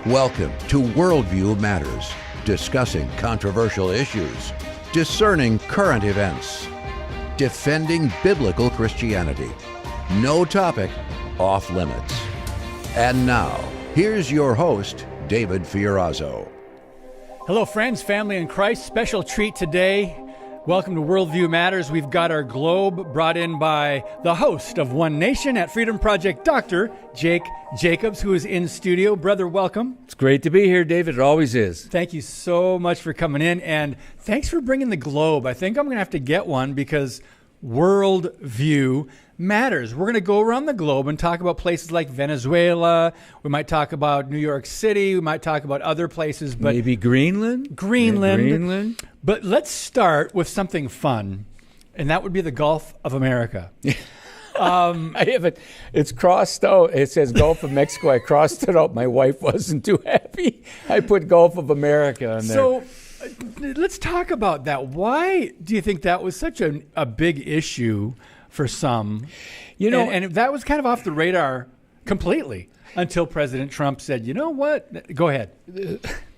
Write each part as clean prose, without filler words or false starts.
Welcome to Worldview Matters, discussing controversial issues, discerning current events, defending biblical Christianity. No topic off limits. And now, here's your host, David Fiorazzo. Hello, friends, family in Christ. Special treat today. Welcome to Worldview Matters. We've got our globe brought in by the host of One Nation at FreedomProject, Dr. Jake Jacobs, who is in studio. Brother, welcome. It's great to be here, David. It always is. Thank you so much for coming in, and thanks for bringing the globe. I think I'm going to have to get one because Worldview Matters. We're going to go around the globe and talk about places like Venezuela. We might talk about New York City. We might talk about other places. But maybe Greenland? Greenland. But let's start with something fun, and that would be the Gulf of America. I have it. It's crossed out. It says Gulf of Mexico. I crossed it out. My wife wasn't too happy. I put Gulf of America on there. So let's talk about that. Why do you think that was such a big issue for some? You know, and that was kind of off the radar completely until President Trump said, you know what? Go ahead.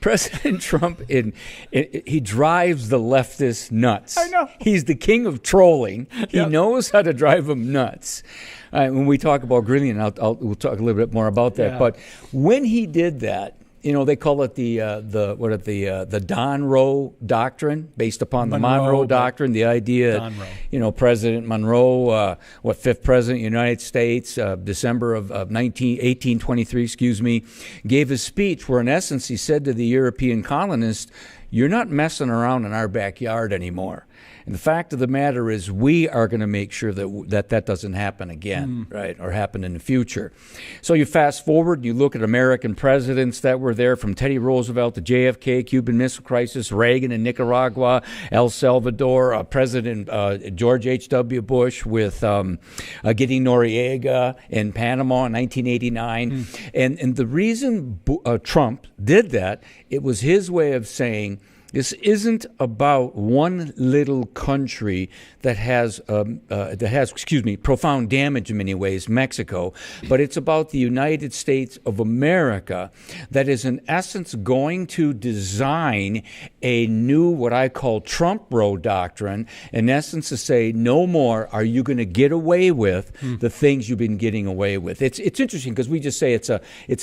President Trump, he drives the leftists nuts. I know. He's the king of trolling. He knows how to drive them nuts. When we talk about Greenland, we'll talk a little bit more about that. Yeah. But when he did that, you know, they call it the Monroe Doctrine, based upon the Monroe Doctrine. The idea, you know, President Monroe, fifth president of the United States, December of 1823, gave a speech where, in essence, he said to the European colonists, "You're not messing around in our backyard anymore." And the fact of the matter is, we are going to make sure that doesn't happen again, right, or happen in the future. So you fast forward, you look at American presidents that were there, from Teddy Roosevelt to JFK, Cuban Missile Crisis, Reagan in Nicaragua, El Salvador, President George H.W. Bush with getting Noriega in Panama in 1989. And the reason Trump did that, it was his way of saying, this isn't about one little country that has profound damage in many ways, Mexico, but it's about the United States of America that is in essence going to design a new, what I call Trump Road Doctrine, in essence to say, no more are you going to get away with the things you've been getting away with. It's interesting because we just say it's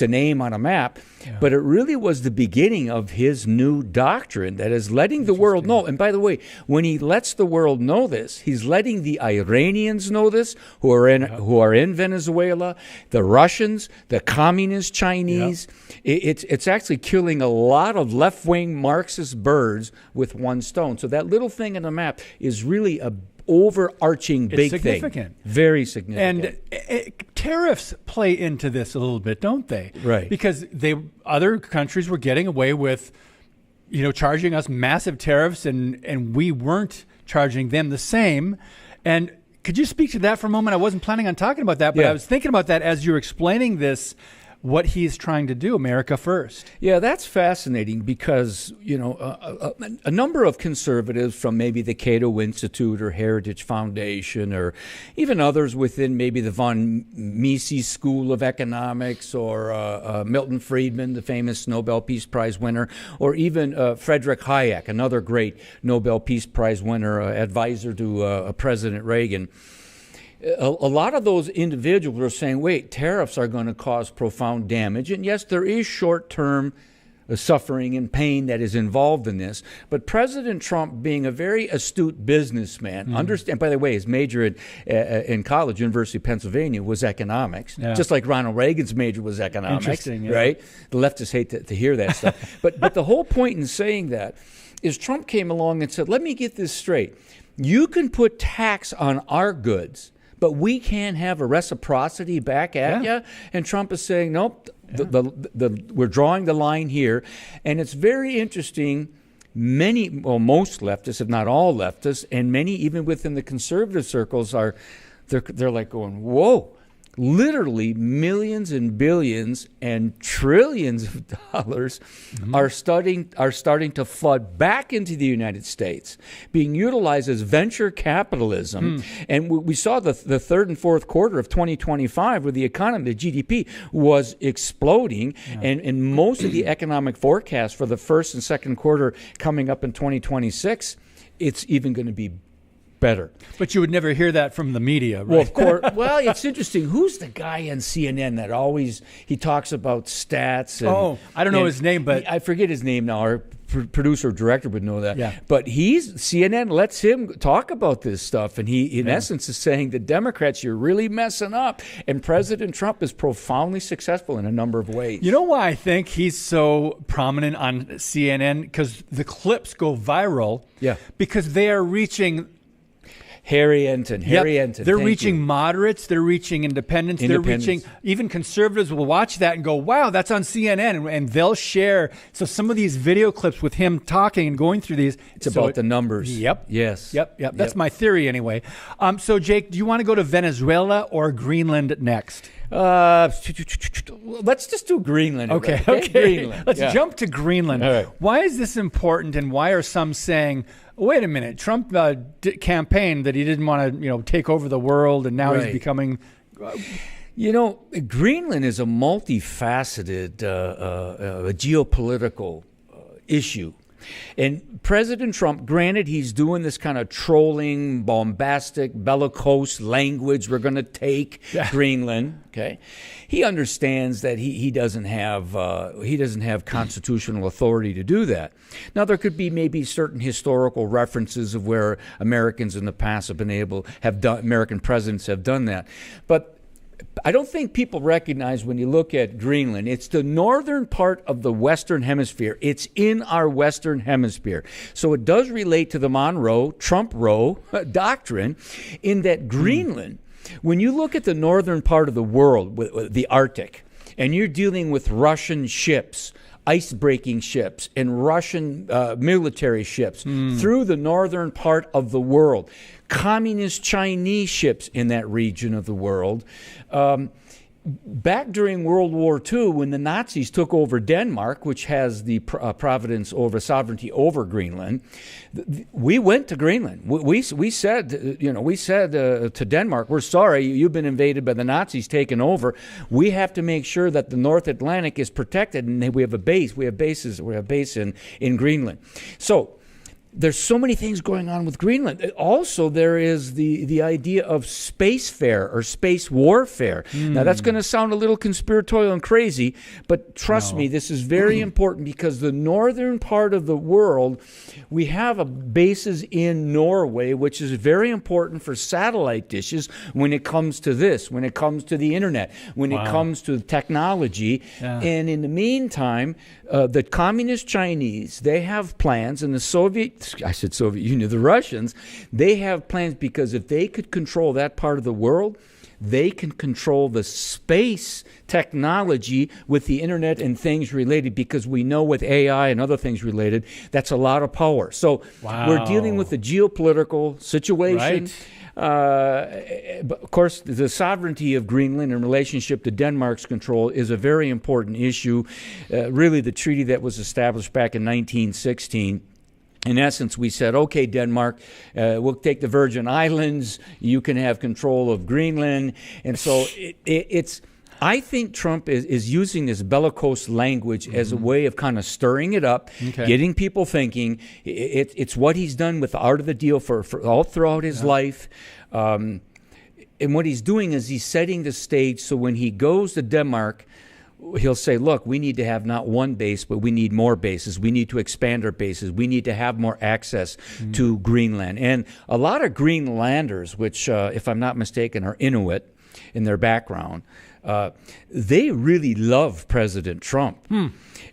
a name on a map, but it really was the beginning of his new doctrine that is letting the world know. And by the way, when he lets the world know this, he's letting the Iranians know this, who are in Venezuela, the Russians, the communist Chinese. It's actually killing a lot of left-wing Marxist birds with one stone. So that little thing on the map is really a overarching big significant thing. Very significant. And tariffs play into this a little bit, don't they? Right. Because other countries were getting away with, you know, charging us massive tariffs, and we weren't charging them the same. And could you speak to that for a moment? I wasn't planning on talking about that, but I was thinking about that as you're explaining this, what he's trying to do, America First. Yeah, that's fascinating because, you know, a number of conservatives from maybe the Cato Institute or Heritage Foundation, or even others within maybe the von Mises School of Economics, or Milton Friedman, the famous Nobel Peace Prize winner, or even Friedrich Hayek, another great Nobel Peace Prize winner, advisor to President Reagan. A lot of those individuals are saying, wait, tariffs are going to cause profound damage. And yes, there is short-term suffering and pain that is involved in this. But President Trump, being a very astute businessman, understand, by the way, his major in college, University of Pennsylvania, was economics, just like Ronald Reagan's major was economics, right? The leftists hate to hear that stuff. But the whole point in saying that is Trump came along and said, let me get this straight. You can put tax on our goods, but we can't have a reciprocity back at you. And Trump is saying, nope, we're drawing the line here. And it's very interesting. Most leftists, if not all leftists, and many even within the conservative circles they're like going, whoa, literally millions and billions and trillions of dollars are starting to flood back into the United States, being utilized as venture capitalism. And we saw the third and fourth quarter of 2025 where the economy, the GDP, was exploding. And most of the economic forecasts for the first and second quarter coming up in 2026, it's even going to be better. But you would never hear that from the media, right? Well, of course. Well, it's interesting. Who's the guy on CNN that always he talks about stats? And, I don't know his name, but I forget his name now. Our producer or director would know that. Yeah. But CNN lets him talk about this stuff, and he, in essence, is saying the Democrats, you're really messing up, and President Trump is profoundly successful in a number of ways. You know why I think he's so prominent on CNN? Because the clips go viral. Yeah. Because they are reaching. Harry Enton. They're reaching moderates. They're reaching independents. They're reaching even conservatives will watch that and go, wow, that's on CNN. And they'll share. So some of these video clips with him talking and going through these. It's about the numbers. Yep. Yes. Yep. That's my theory anyway. So, Jake, do you want to go to Venezuela or Greenland next? Let's just do Greenland. Okay. Greenland. Let's jump to Greenland. All right. Why is this important, and why are some saying, wait a minute, Trump campaigned that he didn't want to, take over the world, and now he's becoming. Greenland is a multifaceted geopolitical issue. And President Trump, granted, he's doing this kind of trolling, bombastic, bellicose language. We're going to take Greenland. Okay, he understands that he doesn't have constitutional authority to do that. Now, there could be maybe certain historical references of where Americans in the past American presidents have done that, but I don't think people recognize when you look at Greenland, it's the northern part of the Western Hemisphere. It's in our Western Hemisphere. So it does relate to the Trump-Roe doctrine in that Greenland, when you look at the northern part of the world, the Arctic, and you're dealing with Russian ships, ice-breaking ships, and Russian military ships through the northern part of the world, communist Chinese ships in that region of the world. Back during World War II, when the Nazis took over Denmark, which has the sovereignty over Greenland, we went to Greenland. We said to Denmark, we're sorry, you've been invaded by the Nazis, taken over. We have to make sure that the North Atlantic is protected, and we have a base. We have bases. We have a base in Greenland. So there's so many things going on with Greenland. Also, there is the idea of spacefarer or space warfare. Now, that's going to sound a little conspiratorial and crazy, but trust me, this is very important because the northern part of the world, we have bases in Norway, which is very important for satellite dishes when it comes to this, when it comes to the internet, when it comes to technology. Yeah. And in the meantime, the communist Chinese, they have plans, and the Soviet Union, the Russians, they have plans because if they could control that part of the world, they can control the space technology with the internet and things related, because we know with AI and other things related, that's a lot of power. So we're dealing with a geopolitical situation. Right. But of course, the sovereignty of Greenland in relationship to Denmark's control is a very important issue. Really, the treaty that was established back in 1916, in essence, we said, okay, Denmark, we'll take the Virgin Islands. You can have control of Greenland. And so I think Trump is using this bellicose language as a way of kind of stirring it up, getting people thinking. It's what he's done with the art of the deal for all throughout his life. And what he's doing is he's setting the stage so when he goes to Denmark, he'll say, look, we need to have not one base, but we need more bases. We need to expand our bases. We need to have more access to Greenland. And a lot of Greenlanders, which, if I'm not mistaken, are Inuit in their background, they really love President Trump.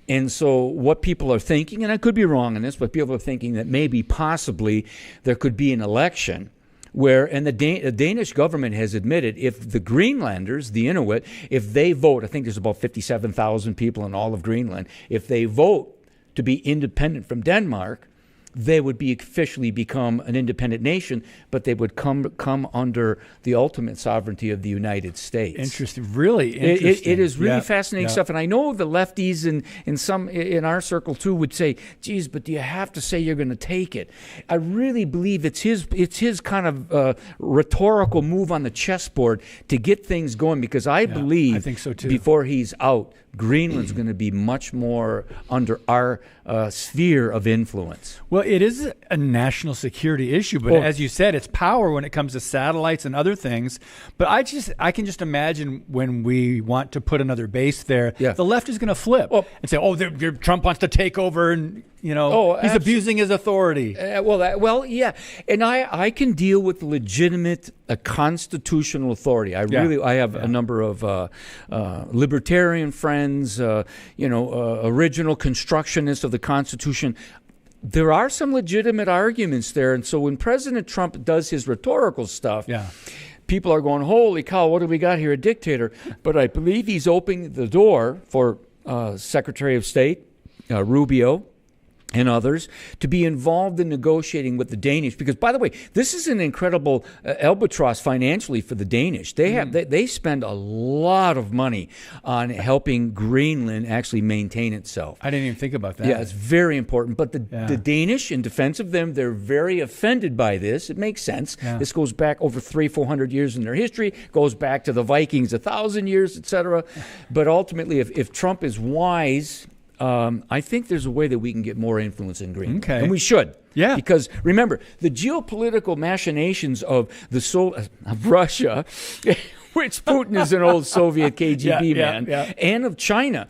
And so what people are thinking, and I could be wrong on this, but people are thinking that maybe possibly there could be an election where, and the Danish government has admitted, if the Greenlanders, the Inuit, if they vote, I think there's about 57,000 people in all of Greenland, if they vote to be independent from Denmark, they would be officially become an independent nation, but they would come under the ultimate sovereignty of the United States. Interesting, really interesting. It is really fascinating stuff, and I know the lefties in our circle too would say, "Geez, but do you have to say you're going to take it?" I really believe it's his kind of rhetorical move on the chessboard to get things going, because I believe I think so too. Before he's out, Greenland's going to be much more under our sphere of influence. Well, it is a national security issue, but as you said, it's power when it comes to satellites and other things. But I can just imagine when we want to put another base there, the left is going to flip and say, "Oh, Trump wants to take over," and he's abusing his authority. And I can deal with legitimate constitutional authority. I have a number of libertarian friends, original constructionists of the Constitution. There are some legitimate arguments there, and so when President Trump does his rhetorical stuff, people are going, "Holy cow, what do we got here, a dictator?" But I believe he's opening the door for Secretary of State Rubio and others to be involved in negotiating with the Danish, because, by the way, this is an incredible albatross financially for the Danish. They spend a lot of money on helping Greenland actually maintain itself. I didn't even think about that. Yeah, it's very important. But the Danish, in defense of them, they're very offended by this. It makes sense. Yeah. This goes back over 300-400 years in their history, goes back to the Vikings 1,000 years, etc. But ultimately, if Trump is wise, I think there's a way that we can get more influence in Greenland. Okay. And we should. Yeah. Because remember, the geopolitical machinations of of Russia, which Putin is an old Soviet KGB man, and of China,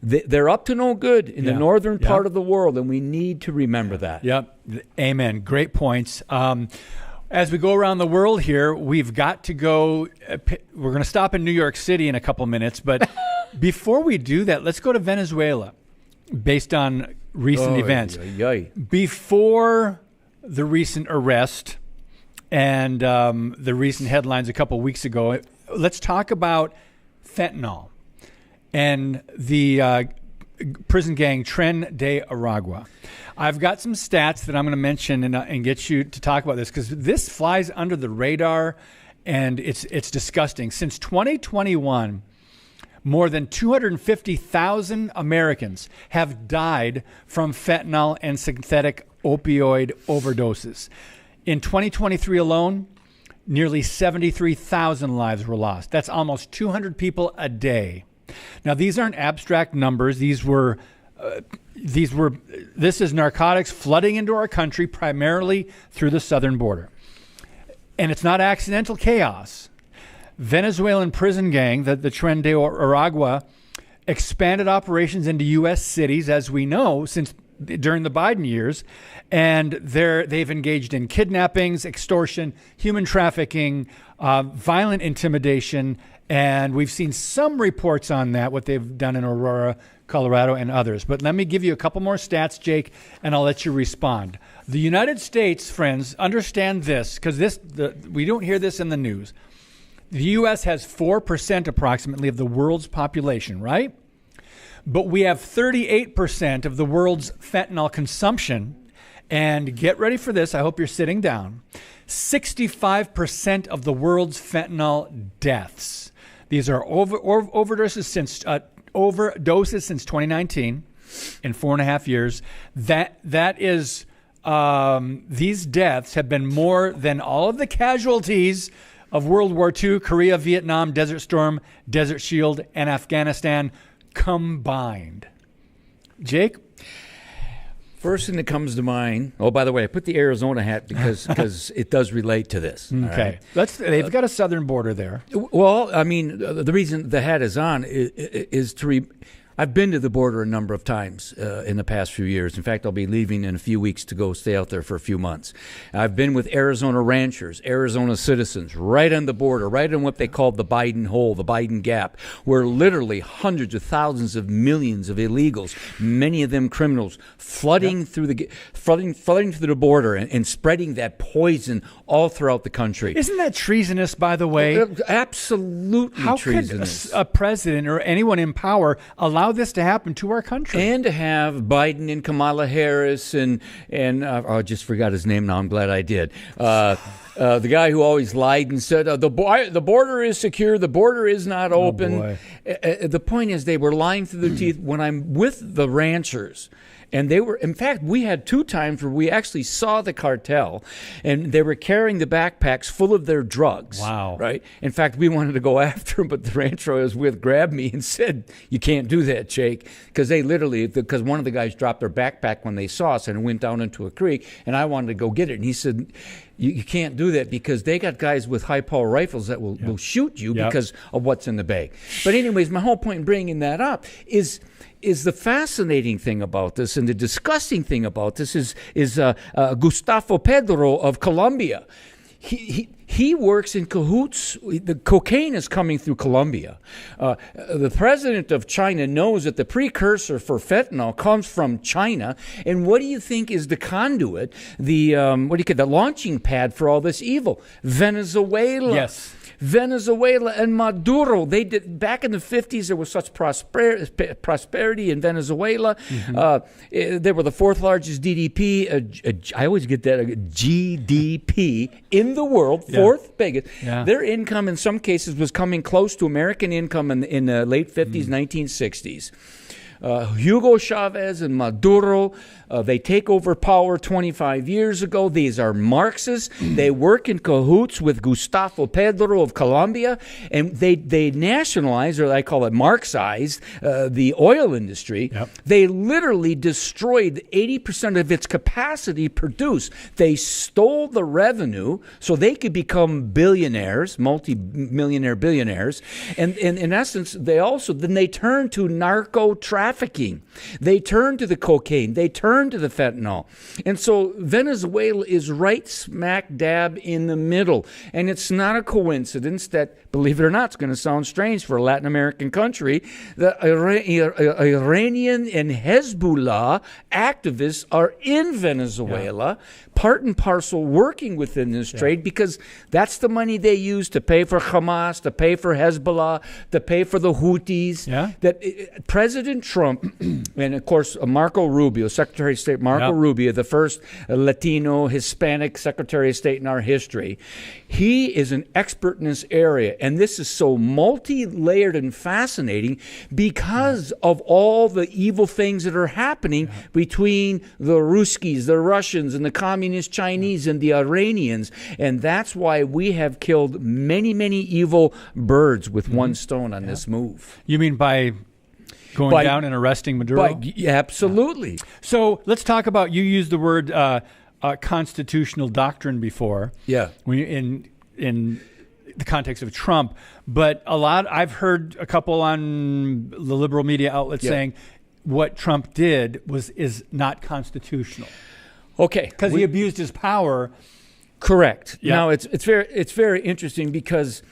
they're up to no good in the northern part of the world, and we need to remember that. Yep. Amen. Great points. As we go around the world here, we've got to go. We're going to stop in New York City in a couple minutes, but before we do that, let's go to Venezuela, based on recent events. Before the recent arrest and the recent headlines a couple weeks ago, let's talk about fentanyl and the prison gang Tren de Aragua. I've got some stats that I'm going to mention and get you to talk about this, because this flies under the radar and it's disgusting. Since 2021, more than 250,000 Americans have died from fentanyl and synthetic opioid overdoses. In 2023 alone, nearly 73,000 lives were lost. That's almost 200 people a day. Now, these aren't abstract numbers. This is narcotics flooding into our country primarily through the southern border. And it's not accidental chaos. Venezuelan prison gang, the Tren de Aragua, expanded operations into U.S. cities, as we know, since during the Biden years. And they've engaged in kidnappings, extortion, human trafficking, violent intimidation. And we've seen some reports on that, what they've done in Aurora, Colorado, and others. But let me give you a couple more stats, Jake, and I'll let you respond. The United States, friends, understand this, because we don't hear this in the news. The U.S. has 4% approximately of the world's population, right? But we have 38% of the world's fentanyl consumption. And get ready for this. I hope you're sitting down. 65% of the world's fentanyl deaths. These are overdoses since 2019, in 4.5 years. That is these deaths have been more than all of the casualties of World War II, Korea, Vietnam, Desert Storm, Desert Shield, and Afghanistan combined. Jake? First thing that comes to mind. Oh, by the way, I put the Arizona hat because it does relate to this. Okay, right? They've got a southern border there. Well, I mean, the reason the hat is on is to. I've been to the border a number of times in the past few years. In fact, I'll be leaving in a few weeks to go stay out there for a few months. I've been with Arizona ranchers, Arizona citizens, right on the border, right in what they call the Biden hole, the Biden gap, where literally hundreds of thousands of millions of illegals, many of them criminals, flooding through the border and spreading that poison all throughout the country. Isn't that treasonous, by the way? Absolutely treasonous. How could a president or anyone in power allow allow this to happen to our country. And to have Biden and Kamala Harris and I just forgot his name now. I'm glad I did. The guy who always lied and said the border is secure, the border is not open. The point is, they were lying through their teeth. When I'm with the ranchers, and they were, in fact, we had 2 times where we actually saw the cartel, and they were carrying the backpacks full of their drugs. Wow. Right? In fact, we wanted to go after them, but the rancher I was with grabbed me and said, "You can't do that, Jake," because one of the guys dropped their backpack when they saw us and went down into a creek, and I wanted to go get it. And he said, you can't do that because they got guys with high-power rifles that will shoot you because of what's in the bag. But anyways, my whole point in bringing that up is the fascinating thing about this and the disgusting thing about this is Gustavo Pedro of Colombia. He works in cahoots. The cocaine is coming through Colombia. The president of China knows that the precursor for fentanyl comes from China. And what do you think is the conduit, the launching pad for all this evil? Venezuela. Yes. Venezuela and Maduro. They did back in the 50s. There was such prosperity in Venezuela. They were the 4th largest GDP. I always get that GDP in the world, 4th biggest. Yeah. Their income in some cases was coming close to American income in the late 50s, 1960s. Hugo Chavez and Maduro, they take over power 25 years ago. These are Marxists. They work in cahoots with Gustavo Pedro of Colombia, and they nationalize, or I call it Marxize, the oil industry. Yep. They literally destroyed 80% of its capacity produced. They stole the revenue so they could become billionaires, multi-millionaire billionaires, and in essence, they turned to narco trafficking. They turn to the cocaine. They turn to the fentanyl. And so Venezuela is right smack dab in the middle. And it's not a coincidence that, believe it or not, it's going to sound strange for a Latin American country, the Iranian and Hezbollah activists are in Venezuela, part and parcel working within this trade, because that's the money they use to pay for Hamas, to pay for Hezbollah, to pay for the Houthis. Yeah. That President Trump and, of course, Marco Rubio, Secretary of State Marco Rubio, the first Latino, Hispanic Secretary of State in our history, he is an expert in this area. And this is so multi-layered and fascinating because of all the evil things that are happening between the Ruskies, the Russians, and the Communist Chinese and the Iranians. And that's why we have killed many, many evil birds with one stone on this move. You mean by going down and arresting Maduro? Absolutely. So let's talk about, you used the word constitutional doctrine before. Yeah. In the context of Trump, but I've heard a couple on the liberal media outlets saying what Trump did is not constitutional. Okay. Because he abused his power. Correct. Yep. Now it's very interesting because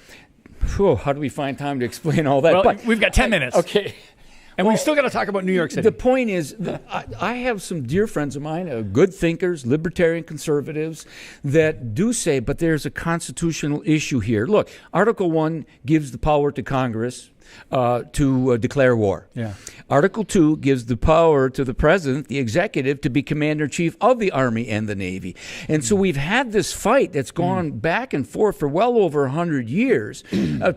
how do we find time to explain all that? Well, we've got 10 minutes. Okay. And we've still got to talk about New York City. The point is, I have some dear friends of mine, good thinkers, libertarian conservatives, that do say, but there's a constitutional issue here. Look, Article 1 gives the power to Congress to declare war. Yeah. Article 2 gives the power to the president, the executive, to be commander-in-chief of the Army and the Navy. And so we've had this fight that's gone back and forth for well over 100 years.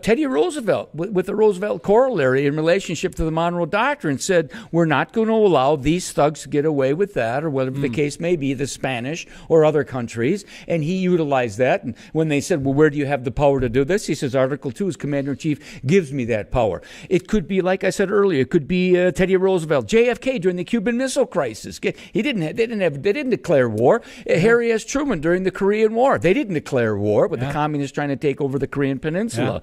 Teddy Roosevelt, with the Roosevelt corollary in relationship to the Monroe Doctrine, said, we're not going to allow these thugs to get away with that, or whatever the case may be, the Spanish or other countries. And he utilized that. And when they said, well, where do you have the power to do this? He says, Article 2 as commander-in-chief gives me that power. It could be, like I said earlier, it could be Teddy Roosevelt, JFK during the Cuban Missile Crisis. They didn't declare war. Harry S. Truman during the Korean War. They didn't declare war, with the communists trying to take over the Korean Peninsula.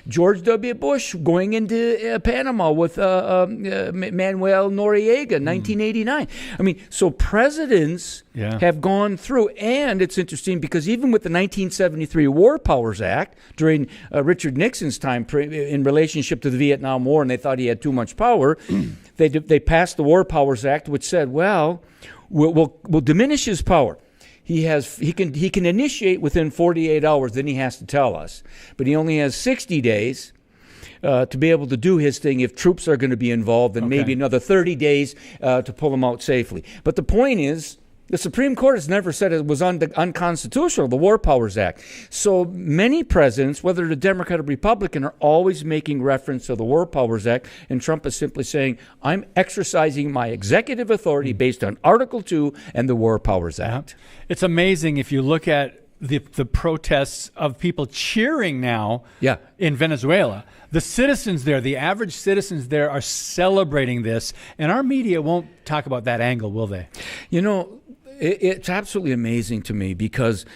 George W. Bush going into Panama with Manuel Noriega, 1989. I mean, so presidents have gone through, and it's interesting because even with the 1973 War Powers Act during Richard Nixon's time in relationship to the Vietnam War, and they thought he had too much power, they passed the War Powers Act, which said, well, we'll diminish his power. He can initiate within 48 hours, then he has to tell us. But he only has 60 days to be able to do his thing if troops are going to be involved, and maybe another 30 days to pull them out safely. But the point is, the Supreme Court has never said it was unconstitutional, the War Powers Act. So many presidents, whether they're Democrat or Republican, are always making reference to the War Powers Act, and Trump is simply saying, I'm exercising my executive authority based on Article 2 and the War Powers Act. It's amazing if you look at the protests of people cheering now in Venezuela. The citizens there, the average citizens there, are celebrating this, and our media won't talk about that angle, will they? You know, it's absolutely amazing to me because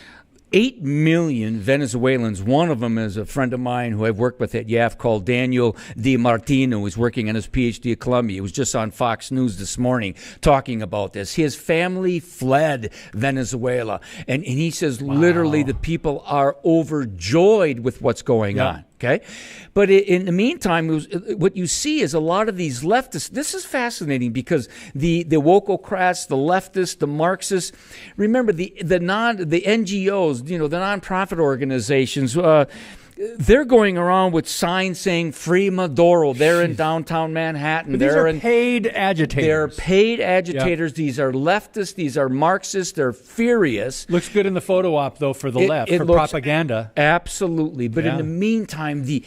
8 million Venezuelans, one of them is a friend of mine who I've worked with at YAF called Daniel Di Martino, who's working on his PhD at Columbia. He was just on Fox News this morning talking about this. His family fled Venezuela, and he says literally the people are overjoyed with what's going on. Okay, but in the meantime, what you see is a lot of these leftists. This is fascinating because the wokocrats, the leftists, the Marxists. Remember the NGOs, you know, the nonprofit organizations. They're going around with signs saying "Free Maduro." They're in downtown Manhattan. But these are paid agitators. They're paid agitators. These are leftists. These are Marxists. They're furious. Looks good in the photo op, though, for the left, for propaganda. Absolutely. But in the meantime, the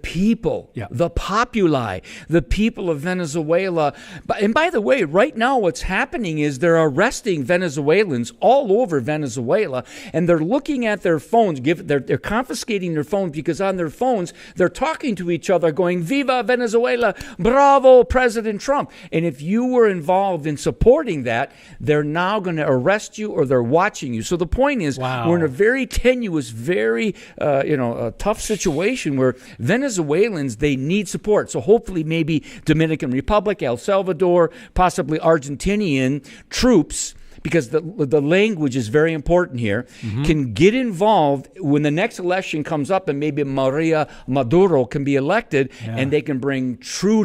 people, the populi, the people of Venezuela. And by the way, right now what's happening is they're arresting Venezuelans all over Venezuela, and they're looking at their phones. They're confiscating their phones because on their phones they're talking to each other going, "Viva Venezuela, bravo President Trump." And if you were involved in supporting that, they're now going to arrest you or they're watching you. So the point is, we're in a very tenuous, very a tough situation where Venezuelans, they need support. So hopefully maybe Dominican Republic, El Salvador, possibly Argentinian troops, because the language is very important here, can get involved when the next election comes up and maybe Maria Maduro can be elected and they can bring true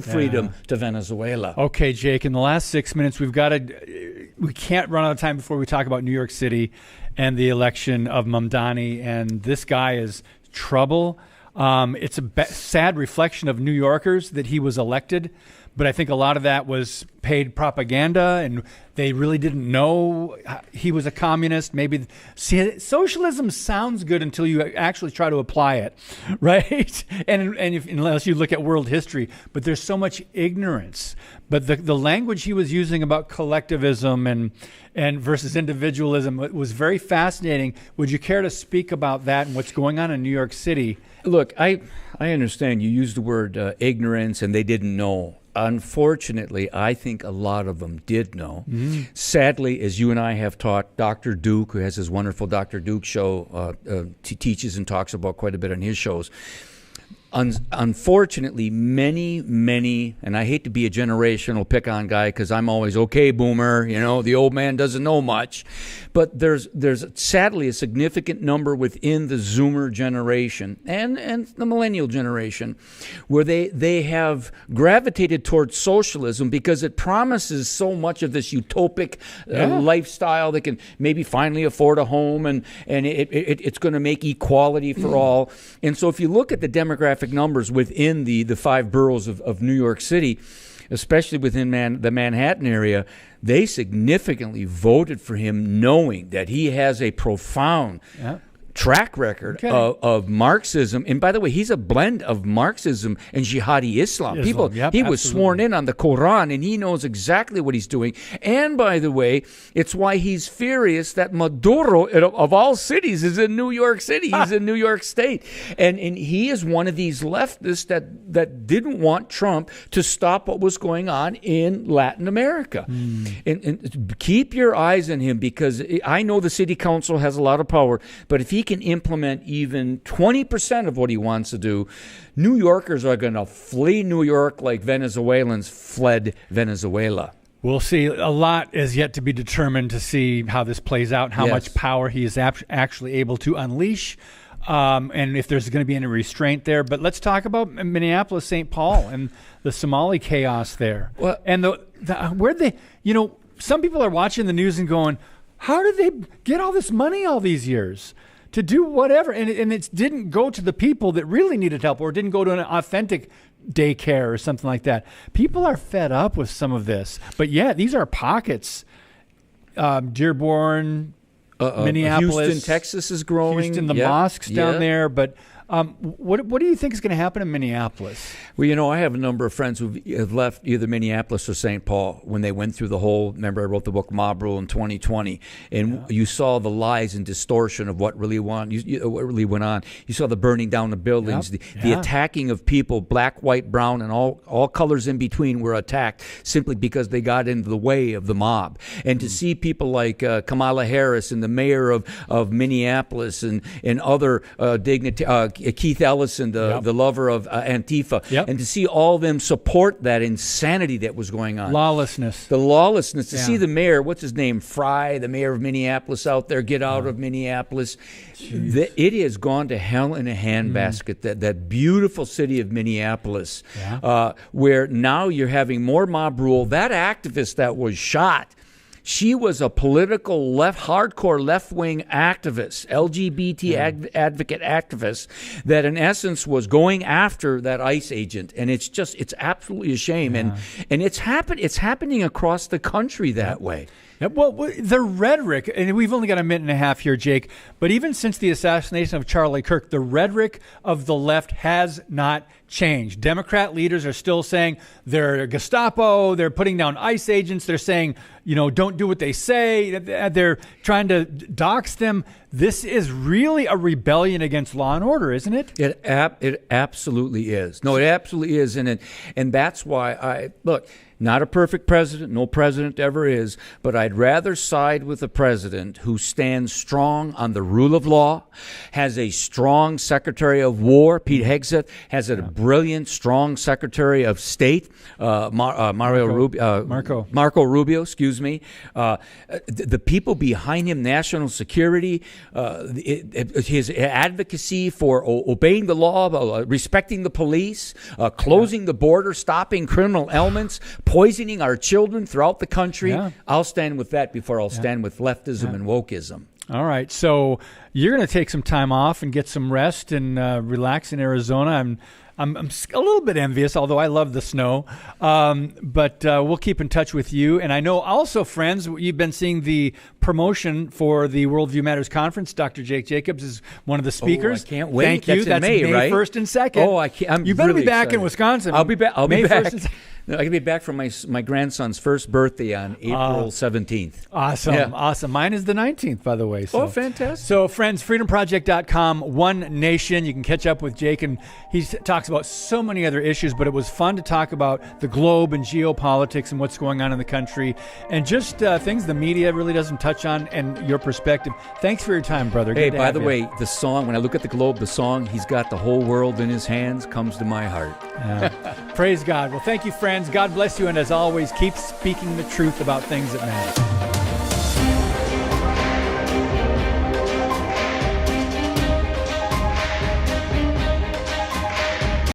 freedom to Venezuela. Okay, Jake, in the last 6 minutes, we can't run out of time before we talk about New York City and the election of Mamdani, and this guy is trouble. It's a sad reflection of New Yorkers that he was elected, but I think a lot of that was paid propaganda, and they really didn't know he was a communist. Maybe socialism sounds good until you actually try to apply it, right? Unless you look at world history, but there's so much ignorance. But the language he was using about collectivism and versus individualism was very fascinating. Would you care to speak about that and what's going on in New York City? Look, I understand you used the word ignorance and they didn't know. Unfortunately, I think a lot of them did know. Sadly, as you and I have taught, Dr. Duke, who has his wonderful Dr. Duke show, teaches and talks about quite a bit on his shows. Unfortunately, many, and I hate to be a generational pick-on guy because I'm always, okay, boomer, the old man doesn't know much. But there's sadly a significant number within the Zoomer generation and the millennial generation where they have gravitated towards socialism because it promises so much of this utopic lifestyle. They can maybe finally afford a home and it's going to make equality for all. And so if you look at the demographic numbers within the 5 boroughs of New York City, especially within the Manhattan area, they significantly voted for him knowing that he has a profound track record of Marxism. And by the way, he's a blend of Marxism and jihadi Islam. He was sworn in on the Quran, and he knows exactly what he's doing. And by the way, it's why he's furious that Maduro, of all cities, is in New York City. He's in New York State. And he is one of these leftists that didn't want Trump to stop what was going on in Latin America. And keep your eyes on him, because I know the city council has a lot of power, but if he can implement even 20% of what he wants to do, New Yorkers are going to flee New York like Venezuelans fled Venezuela. We'll see. A lot is yet to be determined to see how this plays out, how much power he is actually able to unleash, and if there's going to be any restraint there. But let's talk about Minneapolis, St. Paul, and the Somali chaos there. Well, and where they, some people are watching the news and going, how did they get all this money all these years? to do whatever. And it didn't go to the people that really needed help, or it didn't go to an authentic daycare or something like that. People are fed up with some of this. But yeah, these are pockets. Dearborn, Minneapolis. Houston, Texas is growing. Houston, the mosques down there. But what do you think is going to happen in Minneapolis? Well, I have a number of friends who have left either Minneapolis or St. Paul when they went through the whole, remember I wrote the book Mob Rule in 2020, and you saw the lies and distortion of what really went on. You saw the burning down of buildings, the attacking of people, black, white, brown, and all colors in between were attacked simply because they got into the way of the mob. And to see people like Kamala Harris and the mayor of Minneapolis and other dignitaries, Keith Ellison, the lover of Antifa, and to see all of them support that insanity that was going on. Lawlessness. The lawlessness. To see the mayor, what's his name, Fry, the mayor of Minneapolis out there, get out of Minneapolis. It has gone to hell in a handbasket, that beautiful city of Minneapolis, where now you're having more mob rule. That activist that was shot, she was a political hardcore left-wing activist, LGBT advocate activist, that in essence was going after that ICE agent, and it's absolutely a shame, and it's happening across the country that way. Well, the rhetoric, and we've only got a minute and a half here, Jake, but even since the assassination of Charlie Kirk, the rhetoric of the left has not changed. Democrat leaders are still saying they're Gestapo, they're putting down ICE agents, they're saying, don't do what they say, they're trying to dox them. This is really a rebellion against law and order, isn't it? It absolutely is. No, it absolutely is, and that's why not a perfect president, no president ever is, but I'd rather side with a president who stands strong on the rule of law, has a strong Secretary of War, Pete Hegseth, has a brilliant, strong Secretary of State, Marco Rubio, excuse me. The people behind him, national security, his advocacy for obeying the law, respecting the police, closing the border, stopping criminal elements, poisoning our children throughout the country. I'll stand with that before I'll stand with leftism and wokeism. All right. So you're going to take some time off and get some rest and relax in Arizona. I'm a little bit envious, although I love the snow. But we'll keep in touch with you. And I know also, friends, you've been seeing the promotion for the Worldview Matters Conference. Dr. Jake Jacobs is one of the speakers. Oh, I can't wait. Thank you. That's May, right? 1st and 2nd. Oh, I can't. You better really be back excited. in Wisconsin. I'll be back. May back. 1st and 2nd. I can be back from my grandson's first birthday on April 17th. Awesome. Awesome. Mine is the 19th, by the way. So. Oh, fantastic. So, friends, FreedomProject.com, One Nation. You can catch up with Jake, and he talks about so many other issues, but it was fun to talk about the globe and geopolitics and what's going on in the country and just things the media really doesn't touch on and your perspective. Thanks for your time, brother. Hey, Good to by have the you. way, the song, when I look at the globe, the song, "He's Got the Whole World in His Hands," comes to my heart. Praise God. Well, thank you, friends. God bless you. And as always, keep speaking the truth about things that matter.